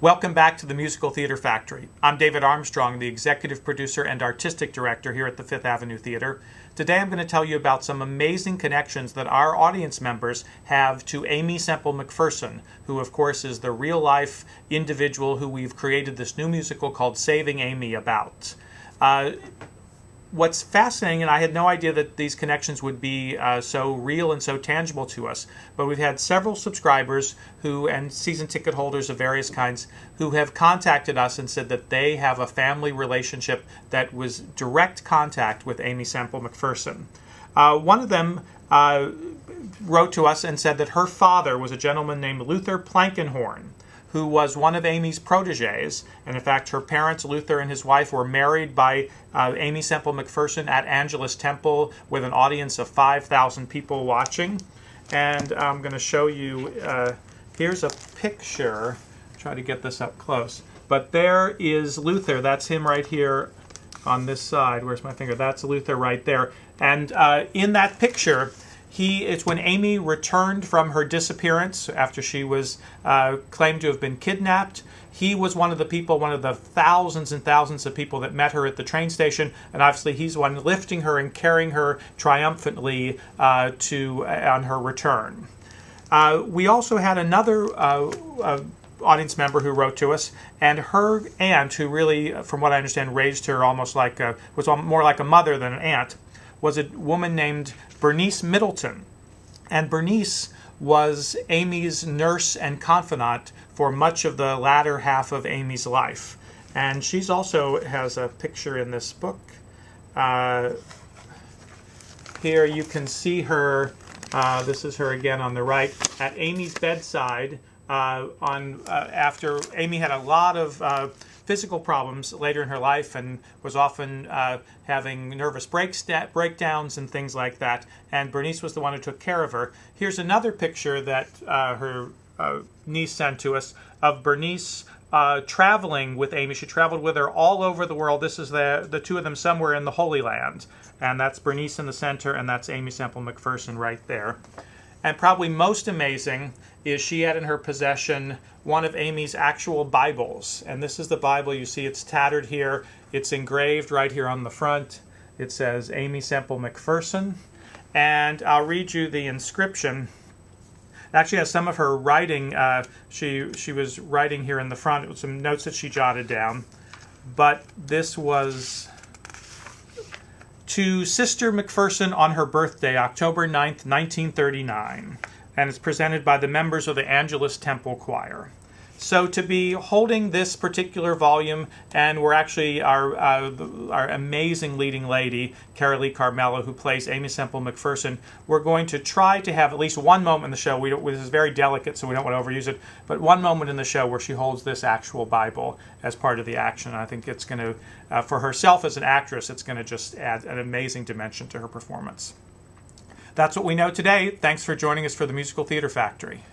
Welcome back to the Musical Theater Factory. I'm David Armstrong, the executive producer and artistic director here at the Fifth Avenue Theater. Today I'm going to tell you about some amazing connections that our audience members have to Aimee Semple McPherson, who of course is the real-life individual who we've created this new musical called Saving Amy about. What's fascinating, and I had no idea that these connections would be so real and so tangible to us, but we've had several subscribers and season ticket holders of various kinds who have contacted us and said that they have a family relationship that was direct contact with Aimee Semple McPherson. One of them wrote to us and said that her father was a gentleman named Luther Plankenhorn, who was one of Amy's proteges. And in fact, her parents, Luther and his wife, were married by Aimee Semple McPherson at Angelus Temple with an audience of 5,000 people watching. And I'm going to show you, here's a picture. Try to get this up close. But there is Luther. That's him right here on this side. Where's my finger? That's Luther right there. And in that picture, it's when Amy returned from her disappearance after she was claimed to have been kidnapped. He was one of the thousands and thousands of people that met her at the train station, and obviously he's the one lifting her and carrying her triumphantly on her return. We also had another audience member who wrote to us, and her aunt, who really, from what I understand, raised her almost like was more like a mother than an aunt, was a woman named Bernice Middleton. And Bernice was Amy's nurse and confidant for much of the latter half of Amy's life. And she's also has a picture in this book. Here you can see her, this is her again on the right, at Amy's bedside after Amy had a lot of physical problems later in her life and was often having nervous breakdowns and things like that. And Bernice was the one who took care of her. Here's another picture that her niece sent to us of Bernice traveling with Amy. She traveled with her all over the world. This is the two of them somewhere in the Holy Land. And that's Bernice in the center, and that's Aimee Semple McPherson right there. And probably most amazing is she had in her possession one of Amy's actual Bibles. And this is the Bible. You see it's tattered here. It's engraved right here on the front. It says Aimee Semple McPherson. And I'll read you the inscription. It actually has some of her writing. She was writing here in the front. It was some notes that she jotted down. But this was to Sister McPherson on her birthday, October 9th, 1939, and it's presented by the members of the Angelus Temple Choir. So to be holding this particular volume, and we're actually our amazing leading lady, Carolee Carmelo, who plays Aimee Semple McPherson, we're going to try to have at least one moment in the show. This is very delicate, so we don't want to overuse it, but one moment in the show where she holds this actual Bible as part of the action. I think it's going to, for herself as an actress, it's going to just add an amazing dimension to her performance. That's what we know today. Thanks for joining us for the Musical Theater Factory.